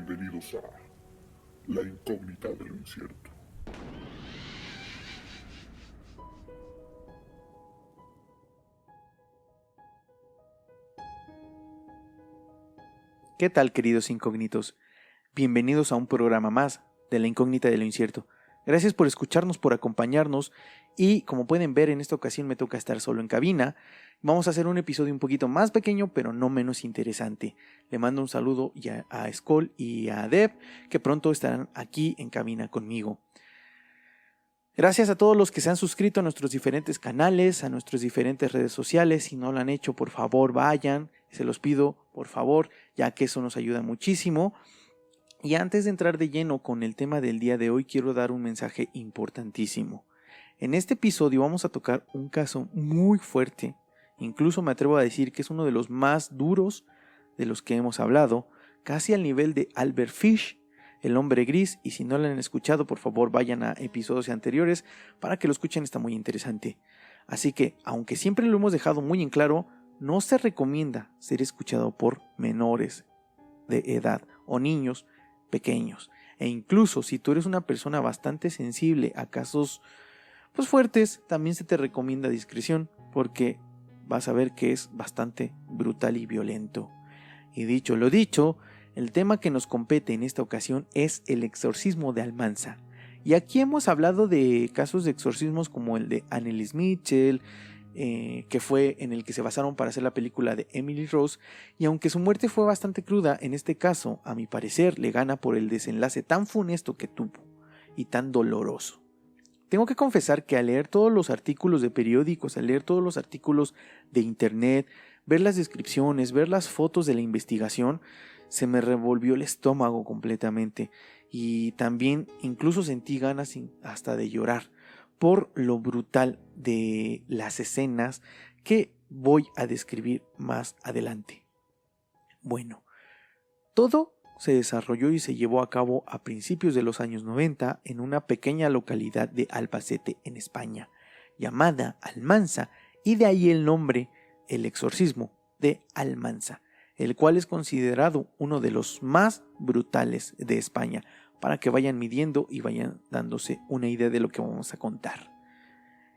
Bienvenidos a La Incógnita de lo Incierto. ¿Qué tal, queridos incógnitos? Bienvenidos a un programa más de La Incógnita de lo Incierto. Gracias por escucharnos, por acompañarnos y como pueden ver en esta ocasión me toca estar solo en cabina. Vamos a hacer un episodio un poquito más pequeño pero no menos interesante. Le mando un saludo ya a Skoll y a Deb que pronto estarán aquí en cabina conmigo. Gracias a todos los que se han suscrito a nuestros diferentes canales, a nuestras diferentes redes sociales. Si no lo han hecho, por favor vayan, se los pido por favor, ya que eso nos ayuda muchísimo. Y antes de entrar de lleno con el tema del día de hoy, quiero dar un mensaje importantísimo. En este episodio vamos a tocar un caso muy fuerte, incluso me atrevo a decir que es uno de los más duros de los que hemos hablado, casi al nivel de Albert Fish, el hombre gris, y si no lo han escuchado, por favor vayan a episodios anteriores para que lo escuchen, está muy interesante. Así que, aunque siempre lo hemos dejado muy en claro, no se recomienda ser escuchado por menores de edad o niños pequeños. E incluso si tú eres una persona bastante sensible a casos fuertes, también se te recomienda discreción porque vas a ver que es bastante brutal y violento. Y dicho lo dicho, el tema que nos compete en esta ocasión es el exorcismo de Almanza. Y aquí hemos hablado de casos de exorcismos como el de Anneliese Michel, que fue en el que se basaron para hacer la película de Emily Rose, y aunque su muerte fue bastante cruda, en este caso, a mi parecer, le gana por el desenlace tan funesto que tuvo y tan doloroso. Tengo que confesar que al leer todos los artículos de periódicos, al leer todos los artículos de internet, ver las descripciones, ver las fotos de la investigación, se me revolvió el estómago completamente y también incluso sentí ganas hasta de llorar por lo brutal de las escenas que voy a describir más adelante. Bueno, todo se desarrolló y se llevó a cabo a principios de los años 90 en una pequeña localidad de Albacete, en España, llamada Almansa, y de ahí el nombre, el exorcismo de Almansa, el cual es considerado uno de los más brutales de España, para que vayan midiendo y vayan dándose una idea de lo que vamos a contar.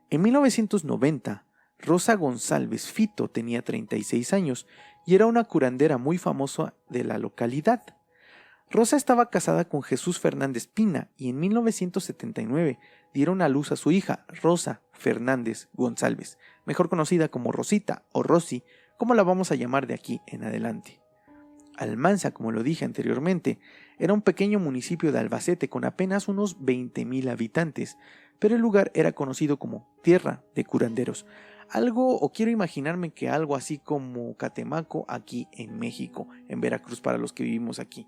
En 1990, Rosa González Fito tenía 36 años y era una curandera muy famosa de la localidad. Rosa estaba casada con Jesús Fernández Pina y en 1979 dieron a luz a su hija, Rosa Fernández González, mejor conocida como Rosita o Rosy, como la vamos a llamar de aquí en adelante. Almansa, como lo dije anteriormente, era un pequeño municipio de Albacete con apenas unos 20,000 habitantes, pero el lugar era conocido como Tierra de Curanderos. Quiero imaginarme que algo así como Catemaco aquí en México, en Veracruz para los que vivimos aquí.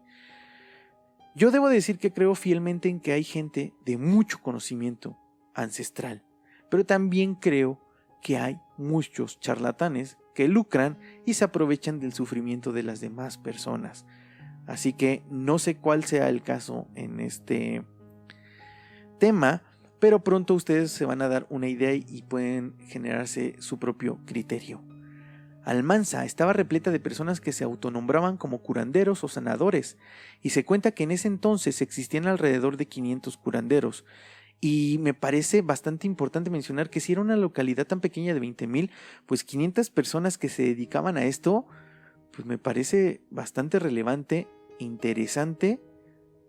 Yo debo decir que creo fielmente en que hay gente de mucho conocimiento ancestral, pero también creo que hay muchos charlatanes que lucran y se aprovechan del sufrimiento de las demás personas. Así que no sé cuál sea el caso en este tema, pero pronto ustedes se van a dar una idea y pueden generarse su propio criterio. Almansa estaba repleta de personas que se autonombraban como curanderos o sanadores, y se cuenta que en ese entonces existían alrededor de 500 curanderos. Y me parece bastante importante mencionar que si era una localidad tan pequeña de 20,000, pues 500 personas que se dedicaban a esto, pues me parece bastante relevante, interesante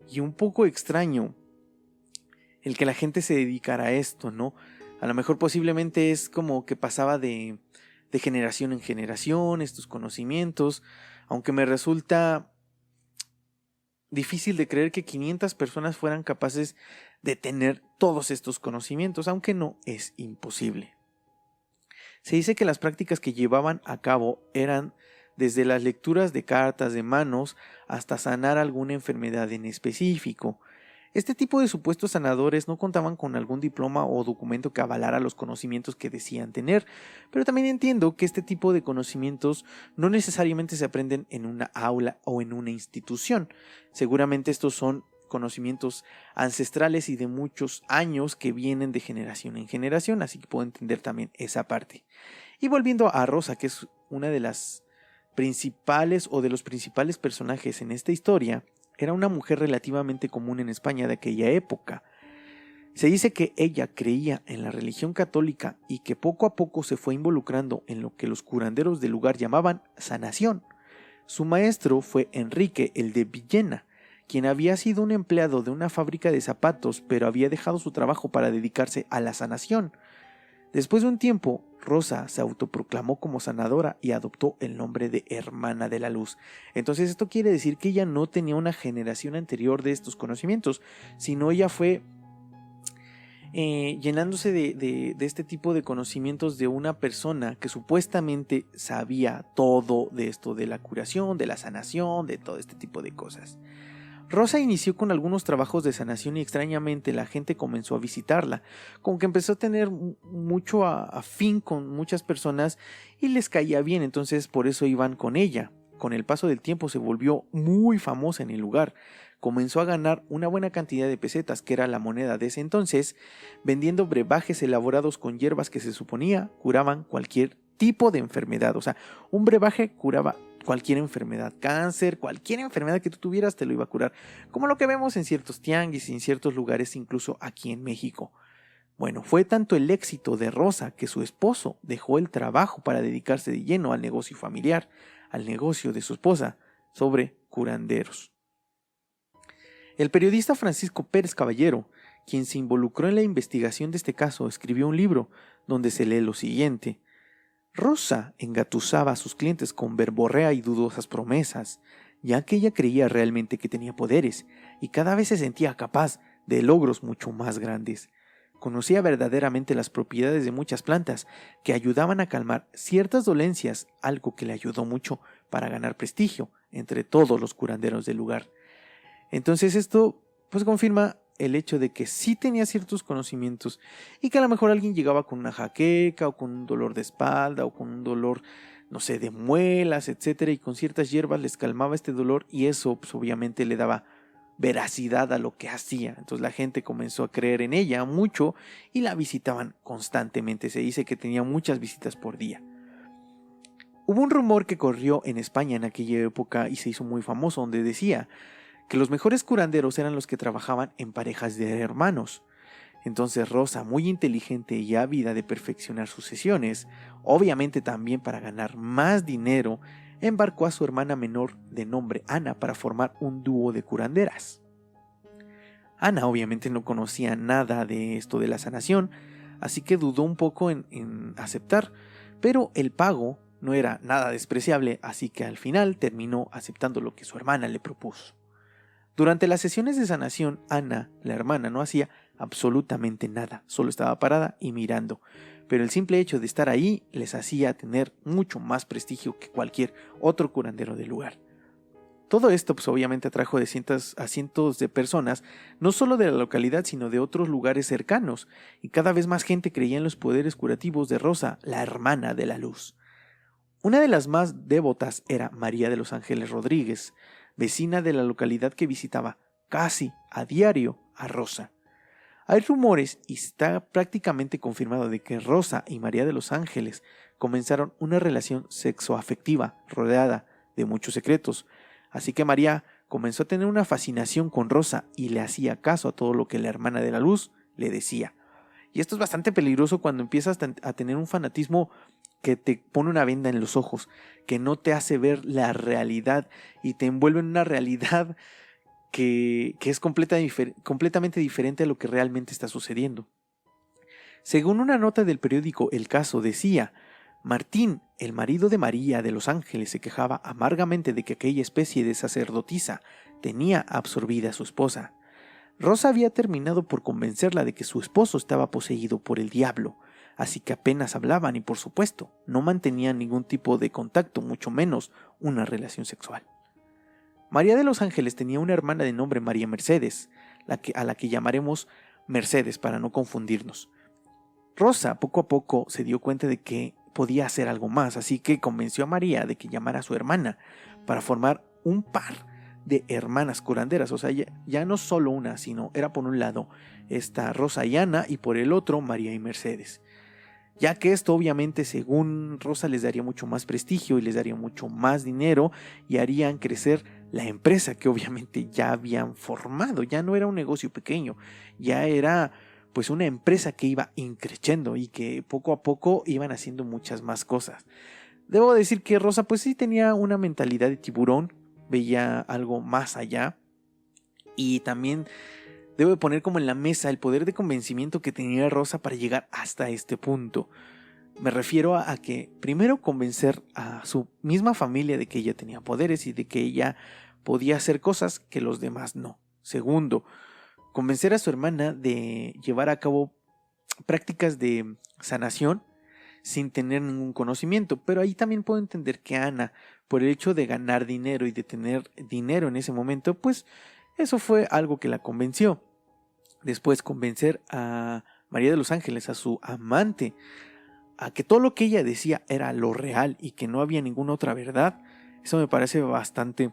y un poco extraño el que la gente se dedicara a esto, ¿no? A lo mejor posiblemente es como que pasaba de generación en generación estos conocimientos, aunque me resulta difícil de creer que 500 personas fueran capaces de tener todos estos conocimientos, aunque no es imposible. Se dice que las prácticas que llevaban a cabo eran desde las lecturas de cartas de manos hasta sanar alguna enfermedad en específico. Este tipo de supuestos sanadores no contaban con algún diploma o documento que avalara los conocimientos que decían tener, pero también entiendo que este tipo de conocimientos no necesariamente se aprenden en una aula o en una institución. Seguramente estos son conocimientos ancestrales y de muchos años que vienen de generación en generación, así que puedo entender también esa parte. Y volviendo a Rosa, que es una de las principales o de los principales personajes en esta historia, era una mujer relativamente común en España de aquella época. Se dice que ella creía en la religión católica y que poco a poco se fue involucrando en lo que los curanderos del lugar llamaban sanación. Su maestro fue Enrique el de Villena, quien había sido un empleado de una fábrica de zapatos, pero había dejado su trabajo para dedicarse a la sanación. Después de un tiempo, Rosa se autoproclamó como sanadora y adoptó el nombre de Hermana de la Luz. Entonces esto quiere decir que ella no tenía una generación anterior de estos conocimientos, sino ella fue llenándose de este tipo de conocimientos de una persona que supuestamente sabía todo de esto de la curación, de la sanación, de todo este tipo de cosas. Rosa inició con algunos trabajos de sanación y extrañamente la gente comenzó a visitarla, como que empezó a tener mucho afín con muchas personas y les caía bien, entonces por eso iban con ella. Con el paso del tiempo se volvió muy famosa en el lugar, comenzó a ganar una buena cantidad de pesetas, que era la moneda de ese entonces, vendiendo brebajes elaborados con hierbas que se suponía curaban cualquier tipo de enfermedad, o sea, un brebaje curaba cualquier enfermedad, cáncer, cualquier enfermedad que tú tuvieras te lo iba a curar, como lo que vemos en ciertos tianguis y en ciertos lugares, incluso aquí en México. Bueno, fue tanto el éxito de Rosa que su esposo dejó el trabajo para dedicarse de lleno al negocio familiar, al negocio de su esposa, sobre curanderos. El periodista Francisco Pérez Caballero, quien se involucró en la investigación de este caso, escribió un libro donde se lee lo siguiente: Rosa engatusaba a sus clientes con verborrea y dudosas promesas, ya que ella creía realmente que tenía poderes y cada vez se sentía capaz de logros mucho más grandes. Conocía verdaderamente las propiedades de muchas plantas que ayudaban a calmar ciertas dolencias, algo que le ayudó mucho para ganar prestigio entre todos los curanderos del lugar. Entonces esto pues confirma el hecho de que sí tenía ciertos conocimientos y que a lo mejor alguien llegaba con una jaqueca o con un dolor de espalda o con un dolor, no sé, de muelas, etcétera, y con ciertas hierbas les calmaba este dolor y eso pues obviamente le daba veracidad a lo que hacía. Entonces la gente comenzó a creer en ella mucho y la visitaban constantemente. Se dice que tenía muchas visitas por día. Hubo un rumor que corrió en España en aquella época y se hizo muy famoso, donde decía que los mejores curanderos eran los que trabajaban en parejas de hermanos. Entonces Rosa, muy inteligente y ávida de perfeccionar sus sesiones, obviamente también para ganar más dinero, embarcó a su hermana menor de nombre Ana para formar un dúo de curanderas. Ana obviamente no conocía nada de esto de la sanación, así que dudó un poco en aceptar, pero el pago no era nada despreciable, así que al final terminó aceptando lo que su hermana le propuso. Durante las sesiones de sanación, Ana, la hermana, no hacía absolutamente nada, solo estaba parada y mirando, pero el simple hecho de estar ahí les hacía tener mucho más prestigio que cualquier otro curandero del lugar. Todo esto pues obviamente atrajo a cientos de personas, no solo de la localidad sino de otros lugares cercanos, y cada vez más gente creía en los poderes curativos de Rosa, la hermana de la luz. Una de las más devotas era María de los Ángeles Rodríguez, vecina de la localidad que visitaba casi a diario a Rosa. Hay rumores y está prácticamente confirmado de que Rosa y María de los Ángeles comenzaron una relación sexoafectiva rodeada de muchos secretos, así que María comenzó a tener una fascinación con Rosa y le hacía caso a todo lo que la hermana de la luz le decía. Y esto es bastante peligroso cuando empiezas a tener un fanatismo que te pone una venda en los ojos, que no te hace ver la realidad y te envuelve en una realidad que es completamente diferente a lo que realmente está sucediendo. Según una nota del periódico El Caso decía, Martín, el marido de María de los Ángeles, se quejaba amargamente de que aquella especie de sacerdotisa tenía absorbida a su esposa. Rosa había terminado por convencerla de que su esposo estaba poseído por el diablo, así que apenas hablaban y por supuesto no mantenían ningún tipo de contacto, mucho menos una relación sexual. María de los Ángeles tenía una hermana de nombre María Mercedes, a la que llamaremos Mercedes para no confundirnos. Rosa poco a poco se dio cuenta de que podía hacer algo más, así que convenció a María de que llamara a su hermana para formar un par de hermanas curanderas, o sea, ya no solo una, sino era por un lado esta Rosa y Ana y por el otro María y Mercedes. ya que esto obviamente según Rosa les daría mucho más prestigio y les daría mucho más dinero y harían crecer la empresa que obviamente ya habían formado. Ya no era un negocio pequeño, ya era pues una empresa que iba increciendo y que poco a poco iban haciendo muchas más cosas. Debo decir que Rosa pues sí tenía una mentalidad de tiburón, veía algo más allá y también debo de poner como en la mesa el poder de convencimiento que tenía Rosa para llegar hasta este punto. Me refiero a que primero convencer a su misma familia de que ella tenía poderes y de que ella podía hacer cosas que los demás no. Segundo, convencer a su hermana de llevar a cabo prácticas de sanación sin tener ningún conocimiento. Pero ahí también puedo entender que Ana, por el hecho de ganar dinero y de tener dinero en ese momento, pues eso fue algo que la convenció. Después convencer a María de los Ángeles, a su amante, a que todo lo que ella decía era lo real y que no había ninguna otra verdad. Eso me parece bastante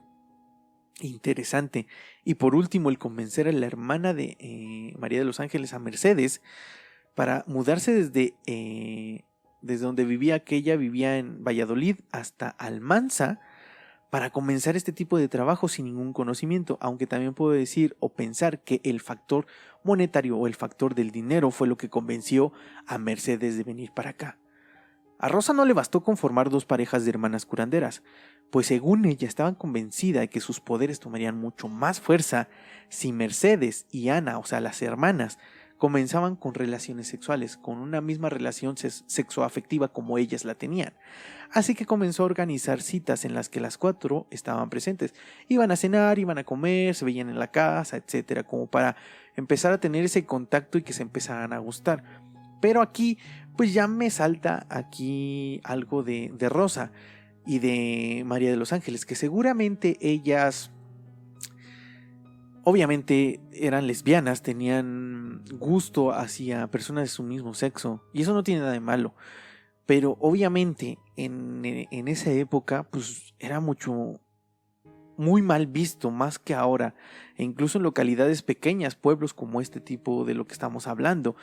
interesante. Y por último, el convencer a la hermana de María de los Ángeles, a Mercedes, para mudarse desde donde vivía, que ella vivía en Valladolid, hasta Almanza, para comenzar este tipo de trabajo sin ningún conocimiento, aunque también puedo decir o pensar que el factor monetario o el factor del dinero fue lo que convenció a Mercedes de venir para acá. A Rosa no le bastó conformar dos parejas de hermanas curanderas, pues según ella estaban convencida de que sus poderes tomarían mucho más fuerza si Mercedes y Ana, o sea las hermanas, comenzaban con relaciones sexuales, con una misma relación sexoafectiva como ellas la tenían. Así que comenzó a organizar citas en las que las cuatro estaban presentes. Iban a cenar, iban a comer, se veían en la casa, etcétera, como para empezar a tener ese contacto y que se empezaran a gustar. Pero aquí, pues ya me salta aquí algo de Rosa y de María de los Ángeles, que seguramente ellas obviamente eran lesbianas, tenían gusto hacia personas de su mismo sexo, y eso no tiene nada de malo. Pero obviamente en esa época pues era muy mal visto, más que ahora, e incluso en localidades pequeñas, pueblos como este tipo de lo que estamos hablando.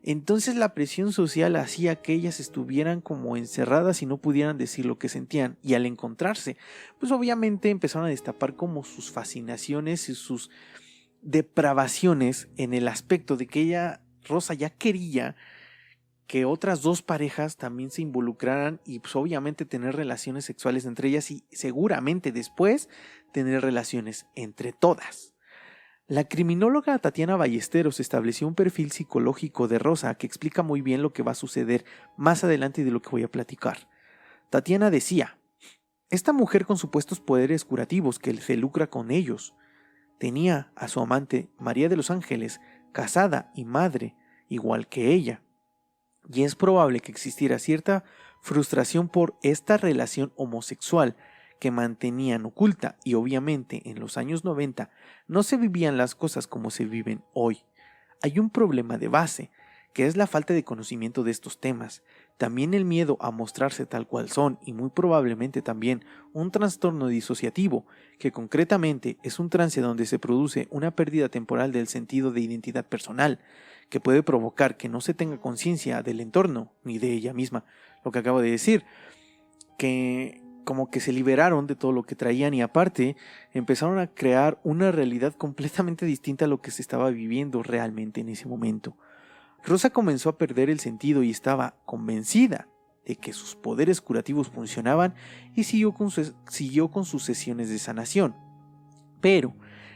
Entonces la presión social hacía que ellas estuvieran como encerradas y no pudieran decir lo que sentían, y al encontrarse, pues obviamente empezaron a destapar como sus fascinaciones y sus depravaciones, en el aspecto de que ella, Rosa, ya quería que otras dos parejas también se involucraran y pues obviamente tener relaciones sexuales entre ellas y seguramente después tener relaciones entre todas. La criminóloga Tatiana Ballesteros estableció un perfil psicológico de Rosa que explica muy bien lo que va a suceder más adelante y de lo que voy a platicar. Tatiana decía: esta mujer con supuestos poderes curativos que se lucra con ellos, tenía a su amante María de los Ángeles casada y madre igual que ella, y es probable que existiera cierta frustración por esta relación homosexual que mantenían oculta, y obviamente en los años 90 no se vivían las cosas como se viven hoy. Hay un problema de base, que es la falta de conocimiento de estos temas, también el miedo a mostrarse tal cual son y muy probablemente también un trastorno disociativo, que concretamente es un trance donde se produce una pérdida temporal del sentido de identidad personal, que puede provocar que no se tenga conciencia del entorno ni de ella misma, lo que acabo de decir, que como que se liberaron de todo lo que traían y aparte empezaron a crear una realidad completamente distinta a lo que se estaba viviendo realmente en ese momento. Rosa comenzó a perder el sentido y estaba convencida de que sus poderes curativos funcionaban y siguió con sus sesiones de sanación. Pero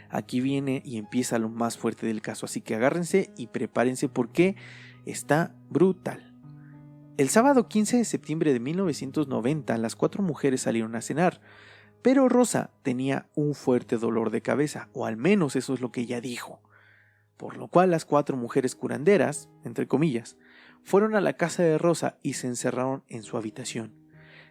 aquí viene y empieza lo más fuerte del caso, así que agárrense y prepárense porque está brutal. El sábado 15 de septiembre de 1990 las cuatro mujeres salieron a cenar, pero Rosa tenía un fuerte dolor de cabeza, o al menos eso es lo que ella dijo. Por lo cual las cuatro mujeres curanderas, entre comillas, fueron a la casa de Rosa y se encerraron en su habitación.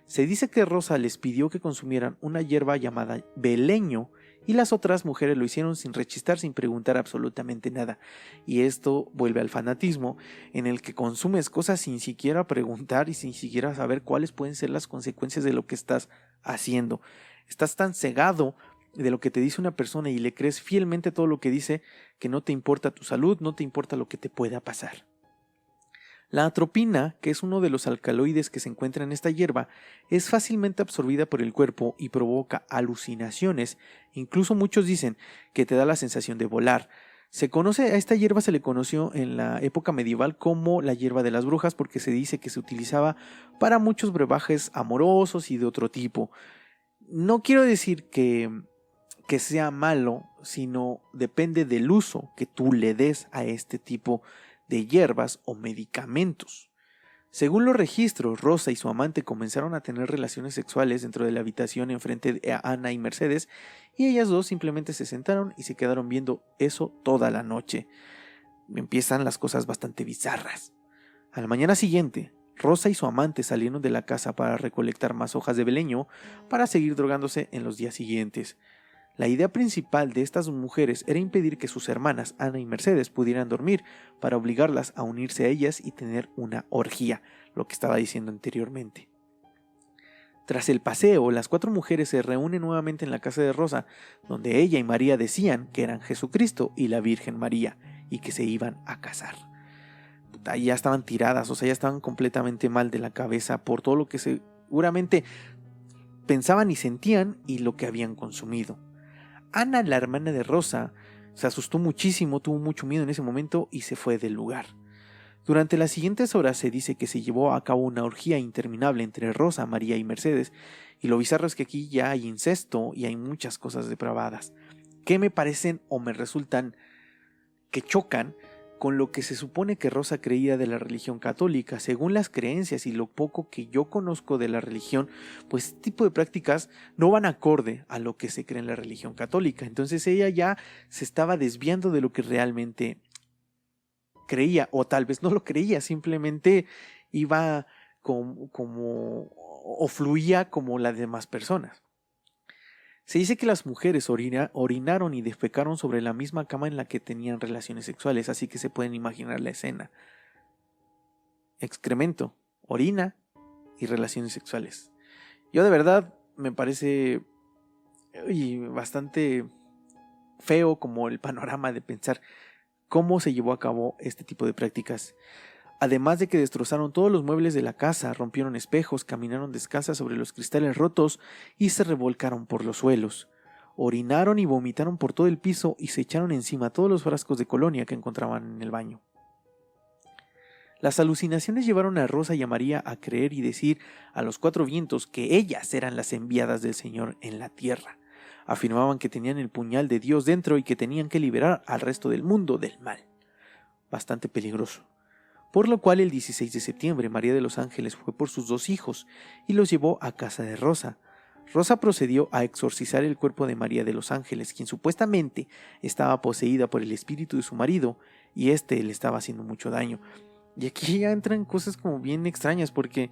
Se dice que Rosa les pidió que consumieran una hierba llamada beleño y las otras mujeres lo hicieron sin rechistar, sin preguntar absolutamente nada. Y esto vuelve al fanatismo, en el que consumes cosas sin siquiera preguntar y sin siquiera saber cuáles pueden ser las consecuencias de lo que estás haciendo. Estás tan cegado de lo que te dice una persona y le crees fielmente todo lo que dice, que no te importa tu salud, no te importa lo que te pueda pasar. La atropina, que es uno de los alcaloides que se encuentra en esta hierba, es fácilmente absorbida por el cuerpo y provoca alucinaciones. Incluso muchos dicen que te da la sensación de volar. A esta hierba se le conoció en la época medieval como la hierba de las brujas porque se dice que se utilizaba para muchos brebajes amorosos y de otro tipo. No quiero decir que sea malo, sino depende del uso que tú le des a este tipo de hierbas o medicamentos. Según los registros, Rosa y su amante comenzaron a tener relaciones sexuales dentro de la habitación enfrente de Ana y Mercedes, y ellas dos simplemente se sentaron y se quedaron viendo eso toda la noche. Empiezan las cosas bastante bizarras. A la mañana siguiente, Rosa y su amante salieron de la casa para recolectar más hojas de beleño para seguir drogándose en los días siguientes. La idea principal de estas mujeres era impedir que sus hermanas Ana y Mercedes pudieran dormir para obligarlas a unirse a ellas y tener una orgía, lo que estaba diciendo anteriormente. Tras el paseo, las 4 mujeres se reúnen nuevamente en la casa de Rosa, donde ella y María decían que eran Jesucristo y la Virgen María y que se iban a casar. Ya estaban tiradas, o sea, ya estaban completamente mal de la cabeza por todo lo que seguramente pensaban y sentían y lo que habían consumido. Ana, la hermana de Rosa, se asustó muchísimo, tuvo mucho miedo en ese momento y se fue del lugar. Durante las siguientes horas se dice que se llevó a cabo una orgía interminable entre Rosa, María y Mercedes, y lo bizarro es que aquí ya hay incesto y hay muchas cosas depravadas, que me parecen o me resultan que chocan con lo que se supone que Rosa creía de la religión católica. Según las creencias y lo poco que yo conozco de la religión, pues este tipo de prácticas no van acorde a lo que se cree en la religión católica. Entonces ella ya se estaba desviando de lo que realmente creía, o tal vez no lo creía, simplemente iba o fluía como las demás personas. Se dice que las mujeres orinaron y defecaron sobre la misma cama en la que tenían relaciones sexuales, así que se pueden imaginar la escena. Excremento, orina y relaciones sexuales. Yo de verdad me parece bastante feo como el panorama de pensar cómo se llevó a cabo este tipo de prácticas. Además de que destrozaron todos los muebles de la casa, rompieron espejos, caminaron descalzas sobre los cristales rotos y se revolcaron por los suelos. Orinaron y vomitaron por todo el piso y se echaron encima todos los frascos de colonia que encontraban en el baño. Las alucinaciones llevaron a Rosa y a María a creer y decir a los 4 vientos que ellas eran las enviadas del Señor en la tierra. Afirmaban que tenían el puñal de Dios dentro y que tenían que liberar al resto del mundo del mal. Bastante peligroso. Por lo cual el 16 de septiembre María de los Ángeles fue por sus 2 hijos y los llevó a casa de Rosa. Rosa procedió a exorcizar el cuerpo de María de los Ángeles, quien supuestamente estaba poseída por el espíritu de su marido y le estaba haciendo mucho daño. Y aquí ya entran cosas como bien extrañas porque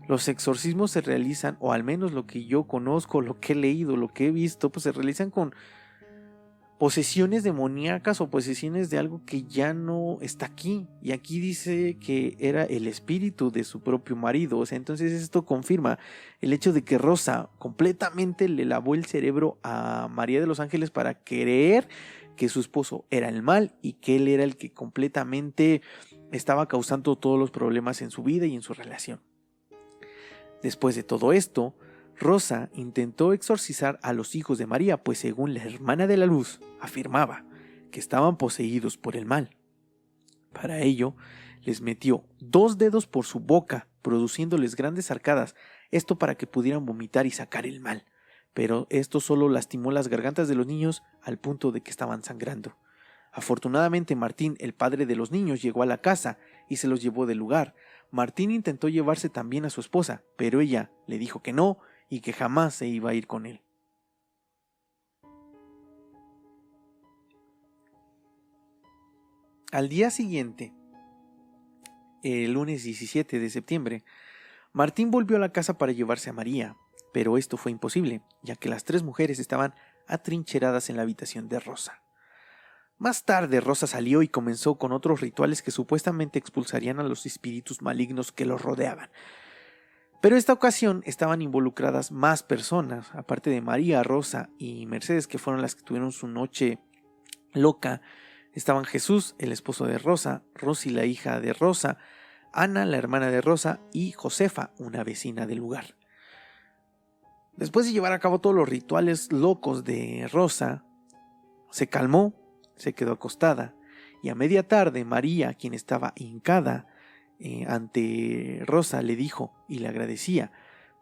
los exorcismos se realizan, o al menos lo que yo conozco, lo que he leído, lo que he visto, pues se realizan con posesiones demoníacas o posesiones de algo que ya no está aquí. Y aquí dice que era el espíritu de su propio marido. O sea, entonces esto confirma el hecho de que Rosa completamente le lavó el cerebro a María de los Ángeles para creer que su esposo era el mal y que él era el que completamente estaba causando todos los problemas en su vida y en su relación. Después de todo esto, Rosa intentó exorcizar a los hijos de María, pues según la hermana de la luz, afirmaba que estaban poseídos por el mal. Para ello, les metió 2 dedos por su boca, produciéndoles grandes arcadas, esto para que pudieran vomitar y sacar el mal. Pero esto solo lastimó las gargantas de los niños al punto de que estaban sangrando. Afortunadamente Martín, el padre de los niños, llegó a la casa y se los llevó del lugar. Martín intentó llevarse también a su esposa, pero ella le dijo que no y que jamás se iba a ir con él. Al día siguiente, el lunes 17 de septiembre, Martín volvió a la casa para llevarse a María, pero esto fue imposible, ya que las 3 mujeres estaban atrincheradas en la habitación de Rosa. Más tarde Rosa salió y comenzó con otros rituales que supuestamente expulsarían a los espíritus malignos que los rodeaban. Pero esta ocasión estaban involucradas más personas, aparte de María, Rosa y Mercedes, que fueron las que tuvieron su noche loca. Estaban Jesús, el esposo de Rosa, Rosy, la hija de Rosa, Ana, la hermana de Rosa, y Josefa, una vecina del lugar. Después de llevar a cabo todos los rituales locos de Rosa, se calmó, se quedó acostada, y a media tarde María, quien estaba hincada ante Rosa, le dijo y le agradecía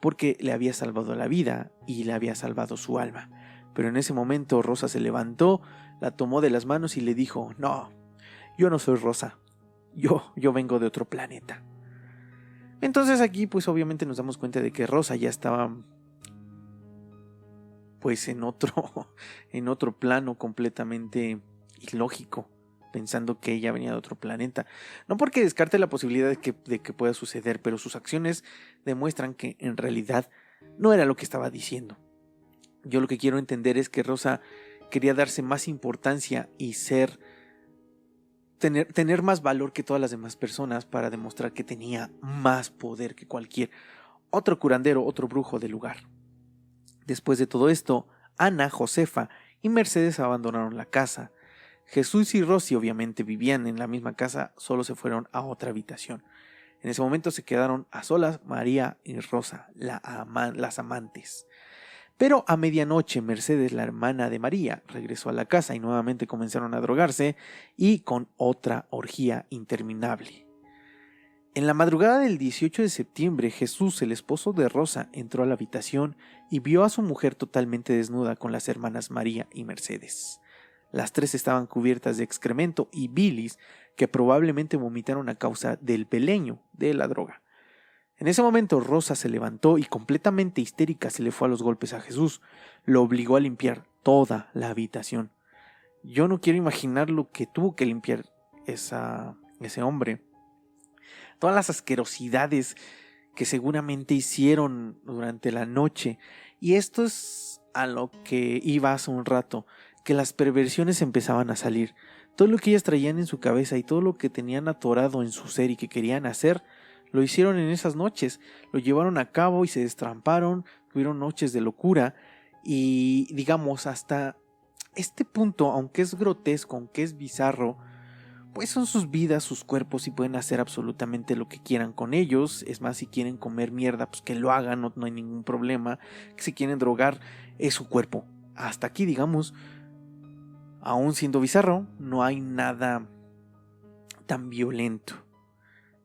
porque le había salvado la vida y le había salvado su alma. Pero en ese momento Rosa se levantó, la tomó de las manos y le dijo: no, yo no soy Rosa, yo vengo de otro planeta. Entonces aquí pues obviamente nos damos cuenta de que Rosa ya estaba pues en otro plano completamente ilógico, pensando que ella venía de otro planeta. No porque descarte la posibilidad de que pueda suceder, pero sus acciones demuestran que en realidad no era lo que estaba diciendo. Yo lo que quiero entender es que Rosa quería darse más importancia y tener más valor que todas las demás personas para demostrar que tenía más poder que cualquier otro curandero, otro brujo del lugar. Después de todo esto, Ana, Josefa y Mercedes abandonaron la casa. Jesús y Rosy obviamente vivían en la misma casa, solo se fueron a otra habitación. En ese momento se quedaron a solas María y Rosa, las amantes. Pero a medianoche Mercedes, la hermana de María, regresó a la casa y nuevamente comenzaron a drogarse y con otra orgía interminable. En la madrugada del 18 de septiembre, Jesús, el esposo de Rosa, entró a la habitación y vio a su mujer totalmente desnuda con las hermanas María y Mercedes. Las tres estaban cubiertas de excremento y bilis que probablemente vomitaron a causa del beleño de la droga. En ese momento Rosa se levantó y completamente histérica se le fue a los golpes a Jesús. Lo obligó a limpiar toda la habitación. Yo no quiero imaginar lo que tuvo que limpiar ese hombre. Todas las asquerosidades que seguramente hicieron durante la noche. Y esto es a lo que iba hace un rato, que las perversiones empezaban a salir. Todo lo que ellas traían en su cabeza y todo lo que tenían atorado en su ser y que querían hacer, lo hicieron en esas noches. Lo llevaron a cabo y se destramparon, tuvieron noches de locura. Y digamos, hasta este punto, aunque es grotesco, aunque es bizarro, pues son sus vidas, sus cuerpos y pueden hacer absolutamente lo que quieran con ellos. Es más, si quieren comer mierda, pues que lo hagan, no hay ningún problema. Que si quieren drogar, es su cuerpo. Hasta aquí, digamos, aún siendo bizarro, no hay nada tan violento.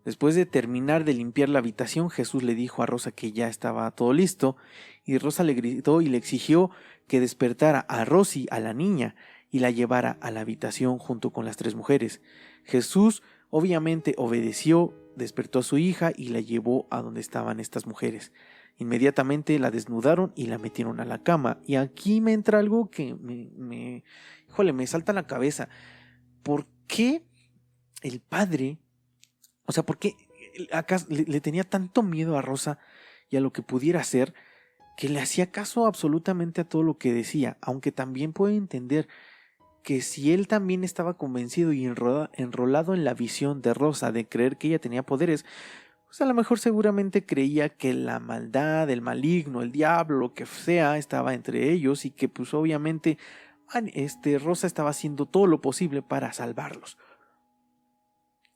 Después de terminar de limpiar la habitación, Jesús le dijo a Rosa que ya estaba todo listo, y Rosa le gritó y le exigió que despertara a Rosy, a la niña, y la llevara a la habitación junto con las tres mujeres. Jesús obviamente obedeció, despertó a su hija y la llevó a donde estaban estas mujeres. Inmediatamente la desnudaron y la metieron a la cama. Y aquí me entra algo que me salta a la cabeza. ¿Por qué el padre, por qué acá le tenía tanto miedo a Rosa y a lo que pudiera hacer, que le hacía caso absolutamente a todo lo que decía? Aunque también puede entender que si él también estaba convencido y enrolado en la visión de Rosa de creer que ella tenía poderes, pues a lo mejor seguramente creía que la maldad, el maligno, el diablo, lo que sea, estaba entre ellos y que pues obviamente Rosa estaba haciendo todo lo posible para salvarlos.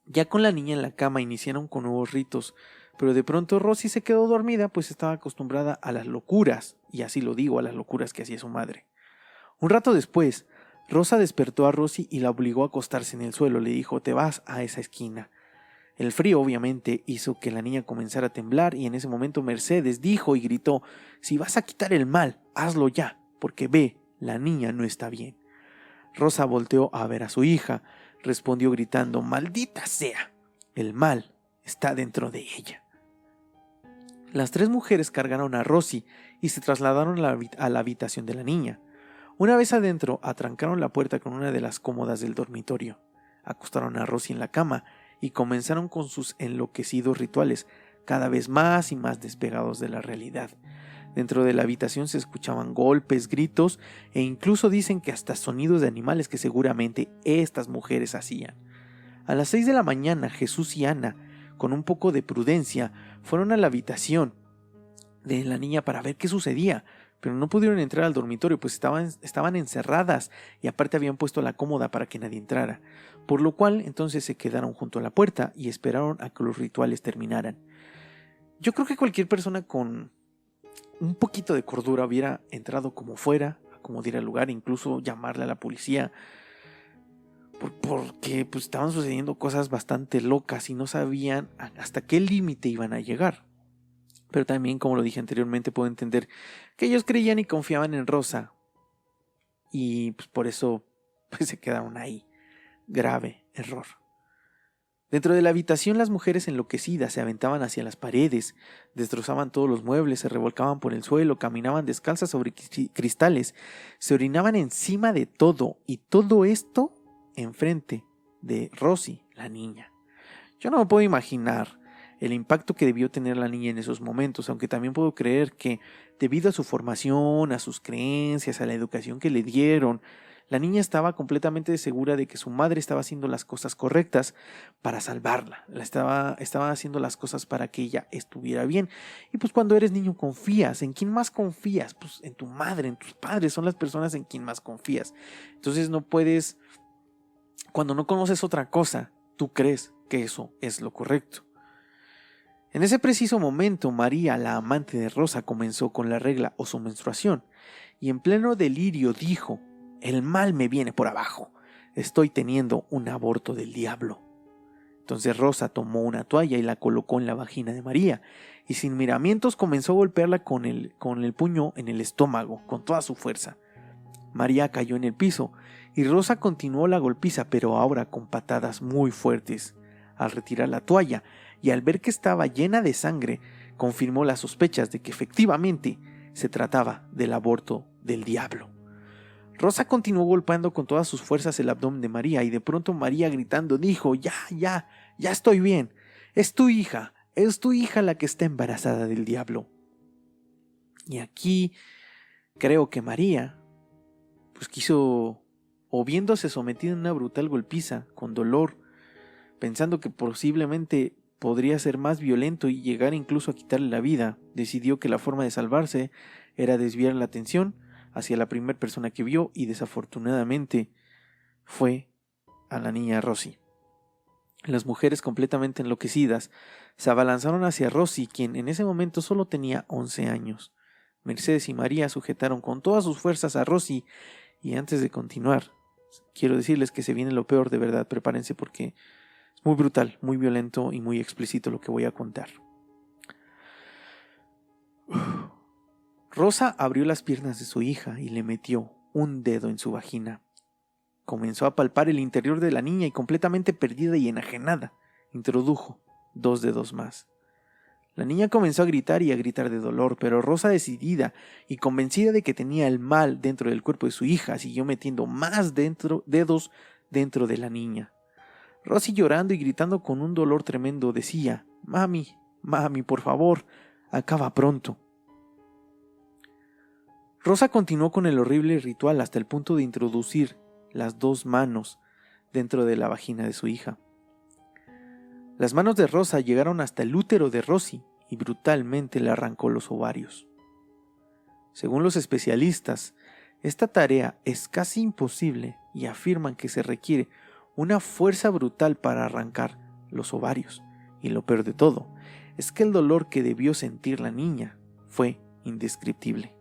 Ya con la niña en la cama iniciaron con nuevos ritos, pero de pronto Rosy se quedó dormida, pues estaba acostumbrada a las locuras, y así lo digo, a las locuras que hacía su madre. Un rato después, Rosa despertó a Rosy y la obligó a acostarse en el suelo. Le dijo: te vas a esa esquina. El frío obviamente hizo que la niña comenzara a temblar, y en ese momento Mercedes dijo y gritó: si vas a quitar el mal, hazlo ya, porque ve, la niña no está bien. Rosa volteó a ver a su hija, respondió gritando: maldita sea, el mal está dentro de ella. Las tres mujeres cargaron a Rosy y se trasladaron a la habitación de la niña. Una vez adentro, atrancaron la puerta con una de las cómodas del dormitorio. Acostaron a Rosy en la cama y comenzaron con sus enloquecidos rituales, cada vez más y más despegados de la realidad. Dentro de la habitación se escuchaban golpes, gritos e incluso dicen que hasta sonidos de animales que seguramente estas mujeres hacían. A las 6 de la mañana, Jesús y Ana, con un poco de prudencia, fueron a la habitación de la niña para ver qué sucedía, pero no pudieron entrar al dormitorio, pues estaban encerradas y aparte habían puesto la cómoda para que nadie entrara, por lo cual entonces se quedaron junto a la puerta y esperaron a que los rituales terminaran. Yo creo que cualquier persona con un poquito de cordura hubiera entrado como fuera, acomodar el lugar, incluso llamarle a la policía, porque pues estaban sucediendo cosas bastante locas y no sabían hasta qué límite iban a llegar. Pero también, como lo dije anteriormente, puedo entender que ellos creían y confiaban en Rosa y pues por eso pues se quedaron ahí. Grave error. Dentro de la habitación, las mujeres enloquecidas se aventaban hacia las paredes, destrozaban todos los muebles, se revolcaban por el suelo, caminaban descalzas sobre cristales, se orinaban encima de todo, y todo esto enfrente de Rosy, la niña. Yo no me puedo imaginar el impacto que debió tener la niña en esos momentos, aunque también puedo creer que debido a su formación, a sus creencias, a la educación que le dieron, la niña estaba completamente segura de que su madre estaba haciendo las cosas correctas para salvarla. Estaba haciendo las cosas para que ella estuviera bien. Y pues cuando eres niño confías. ¿En quién más confías? Pues en tu madre, en tus padres. Son las personas en quien más confías. Entonces no puedes, cuando no conoces otra cosa, tú crees que eso es lo correcto. En ese preciso momento, María, la amante de Rosa, comenzó con la regla o su menstruación. Y en pleno delirio dijo: el mal me viene por abajo. Estoy teniendo un aborto del diablo. Entonces Rosa tomó una toalla y la colocó en la vagina de María, y sin miramientos comenzó a golpearla con el puño en el estómago, con toda su fuerza. María cayó en el piso, y Rosa continuó la golpiza, pero ahora con patadas muy fuertes. Al retirar la toalla, y al ver que estaba llena de sangre, confirmó las sospechas de que efectivamente se trataba del aborto del diablo. Rosa continuó golpeando con todas sus fuerzas el abdomen de María, y de pronto María, gritando, dijo: ya estoy bien. Es tu hija la que está embarazada del diablo. Y aquí creo que María pues quiso, o viéndose sometida en una brutal golpiza, con dolor, pensando que posiblemente podría ser más violento y llegar incluso a quitarle la vida, decidió que la forma de salvarse era desviar la atención hacia la primera persona que vio, y desafortunadamente fue a la niña Rosy. Las mujeres, completamente enloquecidas, se abalanzaron hacia Rosy, quien en ese momento solo tenía 11 años. Mercedes y María sujetaron con todas sus fuerzas a Rosy, y antes de continuar, quiero decirles que se viene lo peor, de verdad, prepárense porque es muy brutal, muy violento y muy explícito lo que voy a contar. Rosa abrió las piernas de su hija y le metió un dedo en su vagina. Comenzó a palpar el interior de la niña y, completamente perdida y enajenada, introdujo 2 dedos más. La niña comenzó a gritar y a gritar de dolor, pero Rosa, decidida y convencida de que tenía el mal dentro del cuerpo de su hija, siguió metiendo más dedos dentro de la niña. Rosy, llorando y gritando con un dolor tremendo, decía: mami, por favor, acaba pronto. Rosa continuó con el horrible ritual hasta el punto de introducir las 2 manos dentro de la vagina de su hija. Las manos de Rosa llegaron hasta el útero de Rosy y brutalmente le arrancó los ovarios. Según los especialistas, esta tarea es casi imposible y afirman que se requiere una fuerza brutal para arrancar los ovarios. Y lo peor de todo es que el dolor que debió sentir la niña fue indescriptible.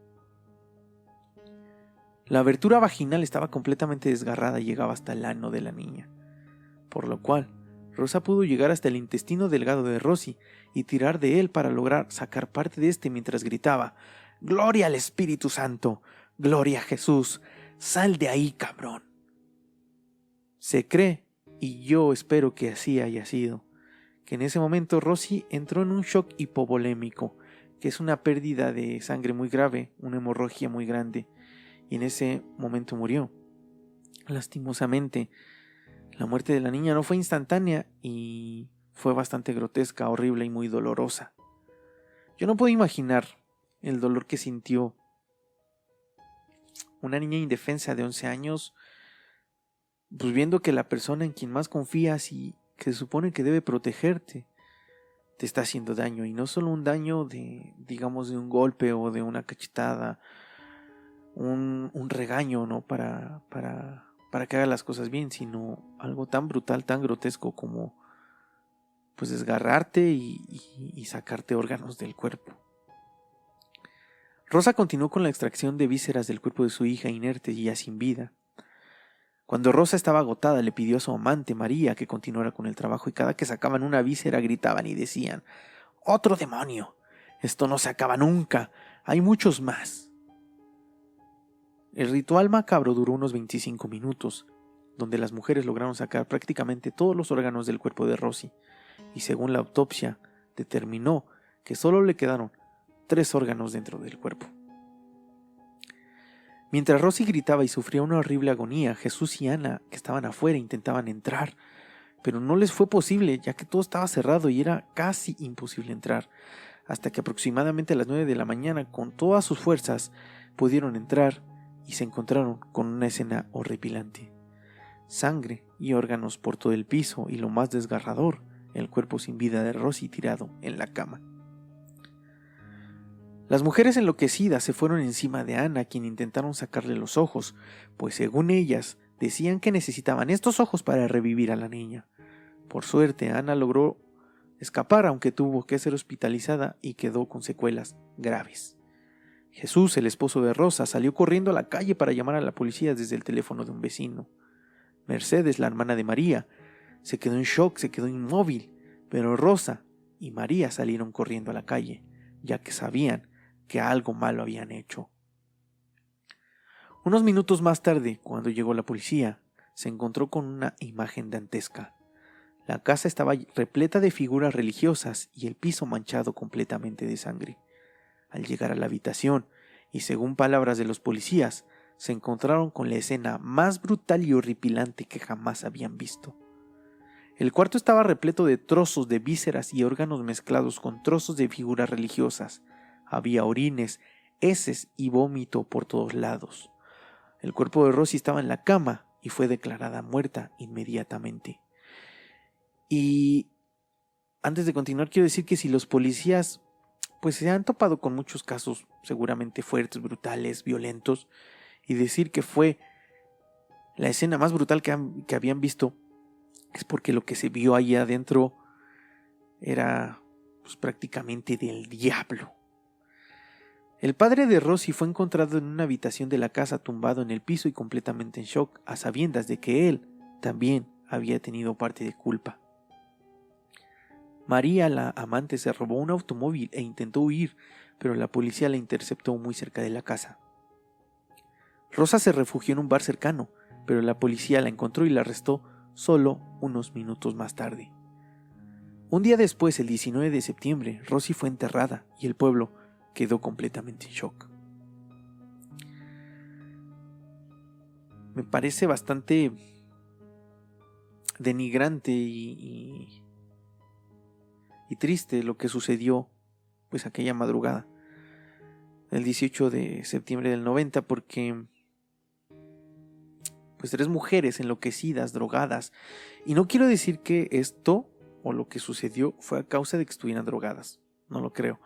La abertura vaginal estaba completamente desgarrada y llegaba hasta el ano de la niña, por lo cual Rosa pudo llegar hasta el intestino delgado de Rosy y tirar de él para lograr sacar parte de este, mientras gritaba: ¡Gloria al Espíritu Santo! ¡Gloria a Jesús! ¡Sal de ahí, cabrón! Se cree, y yo espero que así haya sido, que en ese momento Rosy entró en un shock hipovolémico, que es una pérdida de sangre muy grave, una hemorragia muy grande, y en ese momento murió. Lastimosamente, la muerte de la niña no fue instantánea y fue bastante grotesca, horrible y muy dolorosa. Yo no puedo imaginar el dolor que sintió una niña indefensa de 11 años, pues viendo que la persona en quien más confías y que se supone que debe protegerte te está haciendo daño, y no solo un daño de, digamos, de un golpe o de una cachetada un regaño, ¿no? Para que haga las cosas bien, sino algo tan brutal, tan grotesco como pues desgarrarte y sacarte órganos del cuerpo. Rosa continuó con la extracción de vísceras del cuerpo de su hija inerte y ya sin vida. Cuando Rosa estaba agotada, le pidió a su amante María que continuara con el trabajo, y cada que sacaban una víscera gritaban y decían: ¡Otro demonio! Esto no se acaba nunca. Hay muchos más. El ritual macabro duró unos 25 minutos, donde las mujeres lograron sacar prácticamente todos los órganos del cuerpo de Rosy, y según la autopsia, determinó que solo le quedaron 3 órganos dentro del cuerpo. Mientras Rosy gritaba y sufría una horrible agonía, Jesús y Ana, que estaban afuera, intentaban entrar, pero no les fue posible, ya que todo estaba cerrado y era casi imposible entrar, hasta que aproximadamente a las 9 de la mañana, con todas sus fuerzas, pudieron entrar y se encontraron con una escena horripilante. Sangre y órganos por todo el piso, y lo más desgarrador, el cuerpo sin vida de Rosy tirado en la cama. Las mujeres enloquecidas se fueron encima de Ana, a quien intentaron sacarle los ojos, pues según ellas decían que necesitaban estos ojos para revivir a la niña. Por suerte, Ana logró escapar, aunque tuvo que ser hospitalizada y quedó con secuelas graves. Jesús, el esposo de Rosa, salió corriendo a la calle para llamar a la policía desde el teléfono de un vecino. Mercedes, la hermana de María, se quedó en shock, se quedó inmóvil, pero Rosa y María salieron corriendo a la calle, ya que sabían que algo malo habían hecho. Unos minutos más tarde, cuando llegó la policía, se encontró con una imagen dantesca. La casa estaba repleta de figuras religiosas y el piso manchado completamente de sangre. Al llegar a la habitación, y según palabras de los policías, se encontraron con la escena más brutal y horripilante que jamás habían visto. El cuarto estaba repleto de trozos de vísceras y órganos mezclados con trozos de figuras religiosas. Había orines, heces y vómito por todos lados. El cuerpo de Rosy estaba en la cama y fue declarada muerta inmediatamente. Y antes de continuar, quiero decir que si los policías pues se han topado con muchos casos seguramente fuertes, brutales, violentos, y decir que fue la escena más brutal que habían visto, es porque lo que se vio ahí adentro era pues prácticamente del diablo. El padre de Rosy fue encontrado en una habitación de la casa tumbado en el piso y completamente en shock, a sabiendas de que él también había tenido parte de culpa. María, la amante, se robó un automóvil e intentó huir, pero la policía la interceptó muy cerca de la casa. Rosa se refugió en un bar cercano, pero la policía la encontró y la arrestó solo unos minutos más tarde. Un día después, el 19 de septiembre, Rosy fue enterrada y el pueblo quedó completamente en shock. Me parece bastante denigrante y triste lo que sucedió pues aquella madrugada el 18 de septiembre del 90, porque pues 3 mujeres enloquecidas, drogadas, y no quiero decir que esto o lo que sucedió fue a causa de que estuvieran drogadas, no lo creo.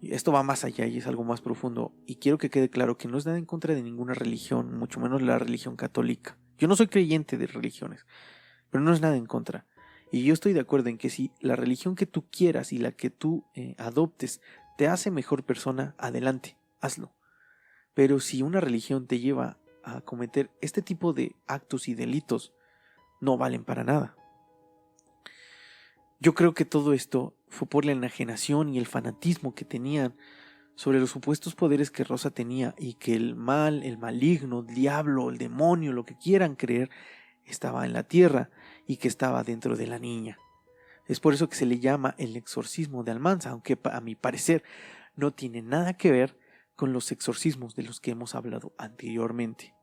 Esto va más allá y es algo más profundo, y quiero que quede claro que no es nada en contra de ninguna religión, mucho menos la religión católica. Yo no soy creyente de religiones, pero no es nada en contra. Y yo estoy de acuerdo en que si la religión que tú quieras y la que tú adoptes te hace mejor persona, adelante, hazlo. Pero si una religión te lleva a cometer este tipo de actos y delitos, no valen para nada. Yo creo que todo esto fue por la enajenación y el fanatismo que tenían sobre los supuestos poderes que Rosa tenía, y que el mal, el maligno, el diablo, el demonio, lo que quieran creer, estaba en la tierra y que estaba dentro de la niña. Es por eso que se le llama el exorcismo de Almanza, aunque a mi parecer no tiene nada que ver con los exorcismos de los que hemos hablado anteriormente.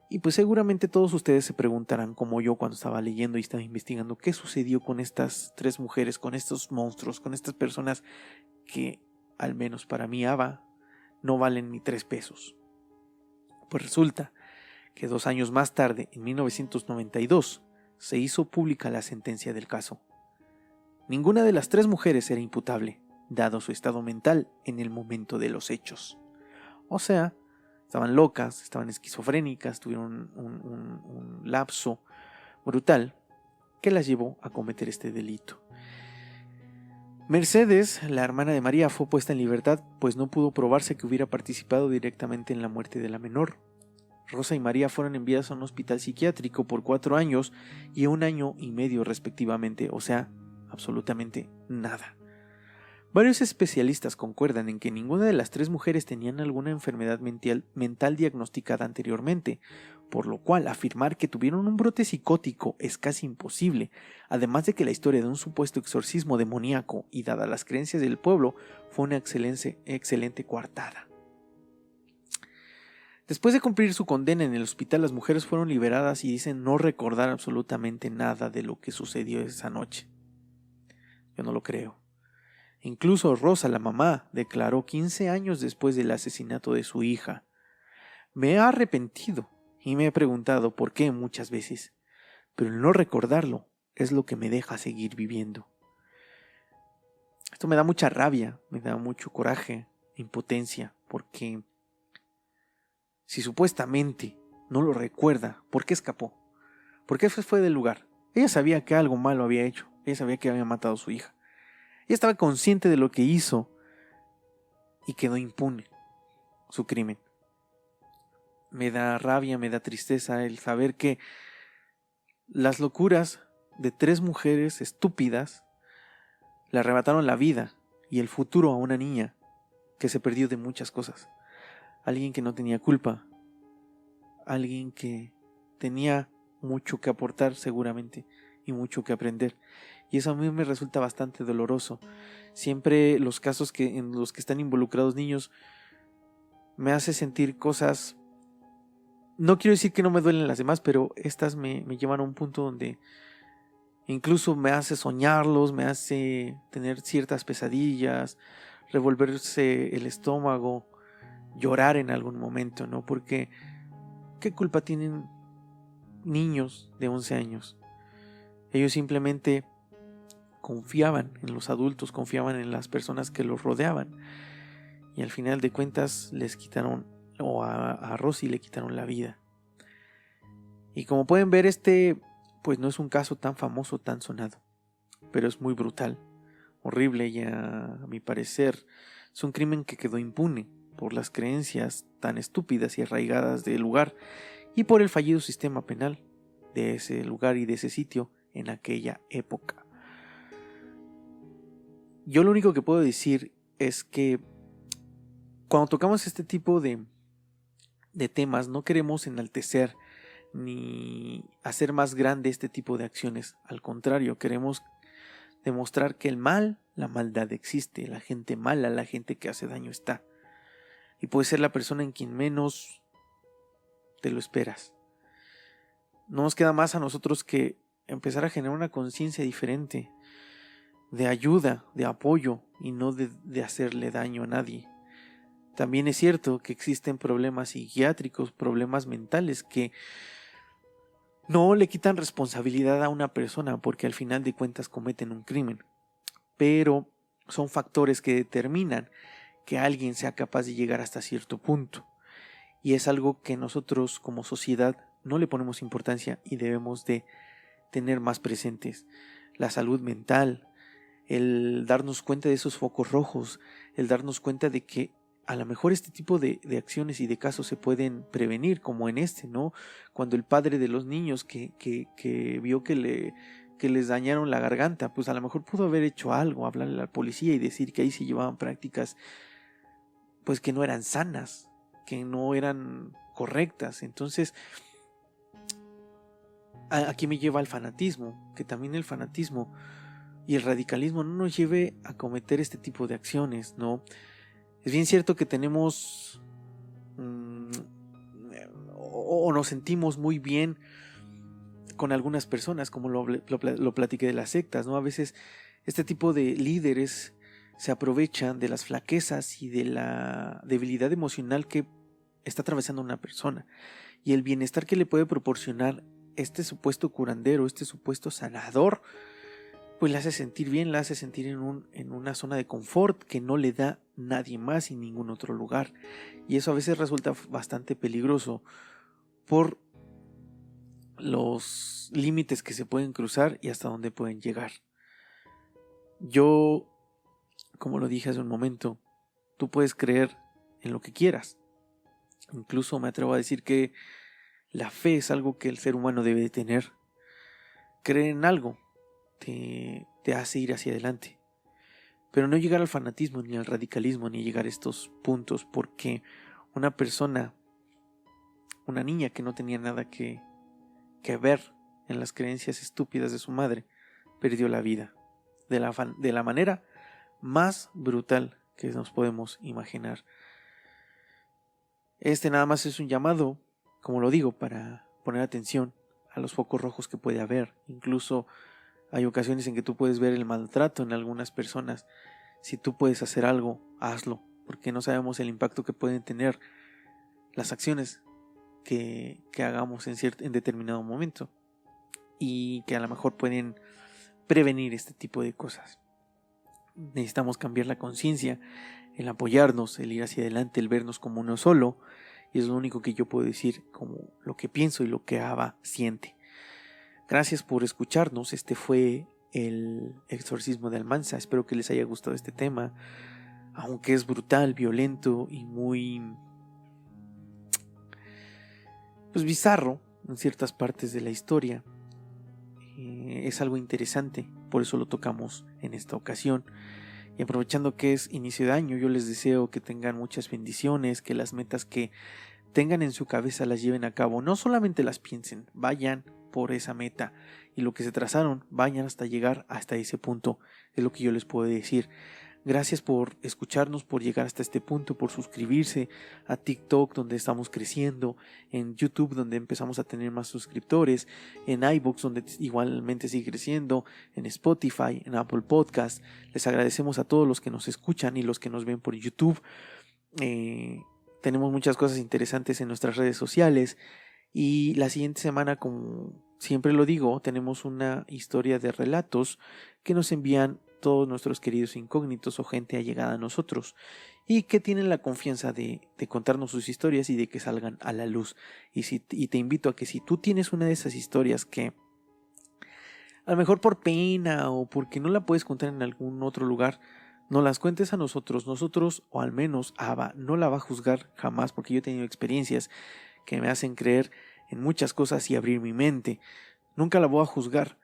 Y pues seguramente todos ustedes se preguntarán, como yo cuando estaba leyendo y estaba investigando, qué sucedió con estas 3 mujeres, con estos monstruos, con estas personas que, al menos para mí, Ava, no valen ni 3 pesos. Pues resulta que 2 años más tarde, en 1992, se hizo pública la sentencia del caso. Ninguna de las 3 mujeres era imputable, dado su estado mental en el momento de los hechos. O sea, estaban locas, estaban esquizofrénicas, tuvieron un lapso brutal que las llevó a cometer este delito. Mercedes, la hermana de María, fue puesta en libertad, pues no pudo probarse que hubiera participado directamente en la muerte de la menor. Rosa y María fueron enviadas a un hospital psiquiátrico por 4 años y 1 año y medio respectivamente, o sea, absolutamente nada. Varios especialistas concuerdan en que ninguna de las 3 mujeres tenían alguna enfermedad mental diagnosticada anteriormente, por lo cual afirmar que tuvieron un brote psicótico es casi imposible, además de que la historia de un supuesto exorcismo demoníaco y dadas las creencias del pueblo fue una excelente coartada. Después de cumplir su condena en el hospital, las mujeres fueron liberadas y dicen no recordar absolutamente nada de lo que sucedió esa noche. Yo no lo creo. Incluso Rosa, la mamá, declaró 15 años después del asesinato de su hija: me he arrepentido y me he preguntado por qué muchas veces, pero el no recordarlo es lo que me deja seguir viviendo. Esto me da mucha rabia, me da mucho coraje, impotencia, porque si supuestamente no lo recuerda, ¿por qué escapó? ¿Por qué fue del lugar? Ella sabía que algo malo había hecho, ella sabía que había matado a su hija. Ella estaba consciente de lo que hizo y quedó impune su crimen. Me da rabia, me da tristeza el saber que las locuras de 3 mujeres estúpidas le arrebataron la vida y el futuro a una niña que se perdió de muchas cosas. Alguien que no tenía culpa, alguien que tenía mucho que aportar seguramente y mucho que aprender. Y eso a mí me resulta bastante doloroso. Siempre los casos en los que están involucrados niños me hace sentir cosas. No quiero decir que no me duelen las demás, pero estas me llevan a un punto donde incluso me hace soñarlos, me hace tener ciertas pesadillas, revolverse el estómago, llorar en algún momento, ¿no? Porque ¿qué culpa tienen niños de 11 años? Ellos simplemente confiaban en los adultos, confiaban en las personas que los rodeaban. Y al final de cuentas les quitaron, o a Rosy le quitaron la vida. Y como pueden ver, pues no es un caso tan famoso, tan sonado, pero es muy brutal, horrible y a mi parecer es un crimen que quedó impune por las creencias tan estúpidas y arraigadas del lugar y por el fallido sistema penal de ese lugar y de ese sitio en aquella época. Yo lo único que puedo decir es que cuando tocamos este tipo de temas no queremos enaltecer ni hacer más grande este tipo de acciones. Al contrario, queremos demostrar que el mal, la maldad existe, la gente mala, la gente que hace daño está. Y puede ser la persona en quien menos te lo esperas. No nos queda más a nosotros que empezar a generar una conciencia diferente, de ayuda, de apoyo y no de hacerle daño a nadie. También es cierto que existen problemas psiquiátricos, problemas mentales que no le quitan responsabilidad a una persona porque al final de cuentas cometen un crimen, pero son factores que determinan que alguien sea capaz de llegar hasta cierto punto y es algo que nosotros como sociedad no le ponemos importancia y debemos de tener más presentes. La salud mental, el darnos cuenta de esos focos rojos, el darnos cuenta de que a lo mejor este tipo de acciones y de casos se pueden prevenir, como en ¿no? Cuando el padre de los niños que vio que les dañaron la garganta, pues a lo mejor pudo haber hecho algo, hablarle a la policía y decir que ahí se llevaban prácticas pues que no eran sanas, que no eran correctas. Entonces, aquí me lleva al fanatismo, que también el fanatismo y el radicalismo no nos lleve a cometer este tipo de acciones, ¿no? Es bien cierto que tenemos o nos sentimos muy bien con algunas personas, como lo platiqué de las sectas, ¿no? A veces este tipo de líderes se aprovechan de las flaquezas y de la debilidad emocional que está atravesando una persona y el bienestar que le puede proporcionar este supuesto curandero, este supuesto sanador, pues la hace sentir bien, la hace sentir en una zona de confort que no le da nadie más en ningún otro lugar. Y eso a veces resulta bastante peligroso por los límites que se pueden cruzar y hasta dónde pueden llegar. Yo, como lo dije hace un momento, tú puedes creer en lo que quieras. Incluso me atrevo a decir que la fe es algo que el ser humano debe de tener. Creer en algo te hace ir hacia adelante. Pero no llegar al fanatismo, ni al radicalismo, ni llegar a estos puntos, porque una persona, una niña que no tenía nada que ver en las creencias estúpidas de su madre, perdió la vida de la manera más brutal que nos podemos imaginar. Este nada más es un llamado, como lo digo, para poner atención a los focos rojos que puede haber. Incluso hay ocasiones en que tú puedes ver el maltrato en algunas personas. Si tú puedes hacer algo, hazlo, porque no sabemos el impacto que pueden tener las acciones que hagamos en determinado momento, y que a lo mejor pueden prevenir este tipo de cosas. Necesitamos cambiar la conciencia, el apoyarnos, el ir hacia adelante, el vernos como uno solo, y es lo único que yo puedo decir como lo que pienso y lo que Ava siente. Gracias por escucharnos. Este fue el exorcismo de Almanza. Espero que les haya gustado este tema, aunque es brutal, violento y muy bizarro en ciertas partes de la historia. Es algo interesante, por eso lo tocamos en esta ocasión. Y aprovechando que es inicio de año, yo les deseo que tengan muchas bendiciones, que las metas que tengan en su cabeza las lleven a cabo, no solamente las piensen, vayan por esa meta, y lo que se trazaron, vayan hasta llegar hasta ese punto, es lo que yo les puedo decir. Gracias por escucharnos, por llegar hasta este punto, por suscribirse a TikTok, donde estamos creciendo, en YouTube, donde empezamos a tener más suscriptores, en iVoox, donde igualmente sigue creciendo, en Spotify, en Apple Podcast. Les agradecemos a todos los que nos escuchan y los que nos ven por YouTube. Tenemos muchas cosas interesantes en nuestras redes sociales, y la siguiente semana, como siempre lo digo, tenemos una historia de relatos que nos envían todos nuestros queridos incógnitos o gente allegada a nosotros, y que tienen la confianza de contarnos sus historias y de que salgan a la luz. Y te invito a que si tú tienes una de esas historias que a lo mejor por pena o porque no la puedes contar en algún otro lugar, no las cuentes a nosotros, o al menos Ava no la va a juzgar jamás, porque yo he tenido experiencias que me hacen creer en muchas cosas y abrir mi mente. Nunca la voy a juzgar,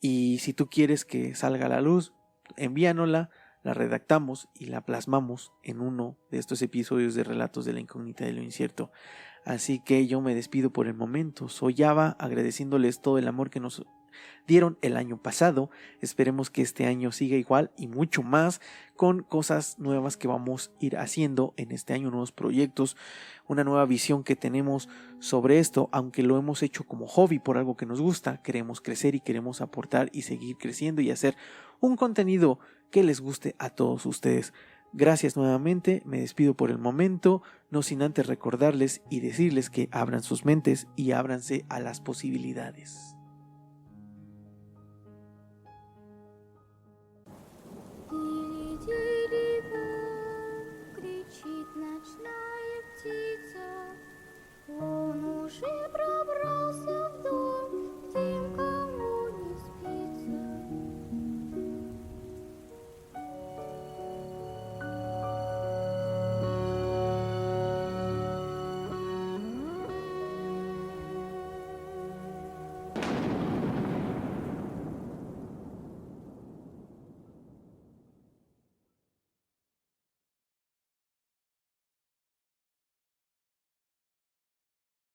y si tú quieres que salga a la luz, envíanosla, la redactamos y la plasmamos en uno de estos episodios de Relatos de la Incógnita de lo Incierto. Así que yo me despido por el momento. Soy Ava, agradeciéndoles todo el amor que nos dieron el año pasado. Esperemos que este año siga igual y mucho más, con cosas nuevas que vamos a ir haciendo en este año, nuevos proyectos, una nueva visión que tenemos sobre esto. Aunque lo hemos hecho como hobby, por algo que nos gusta, queremos crecer y queremos aportar y seguir creciendo y hacer un contenido que les guste a todos ustedes. Gracias nuevamente, me despido por el momento, no sin antes recordarles y decirles que abran sus mentes y ábranse a las posibilidades.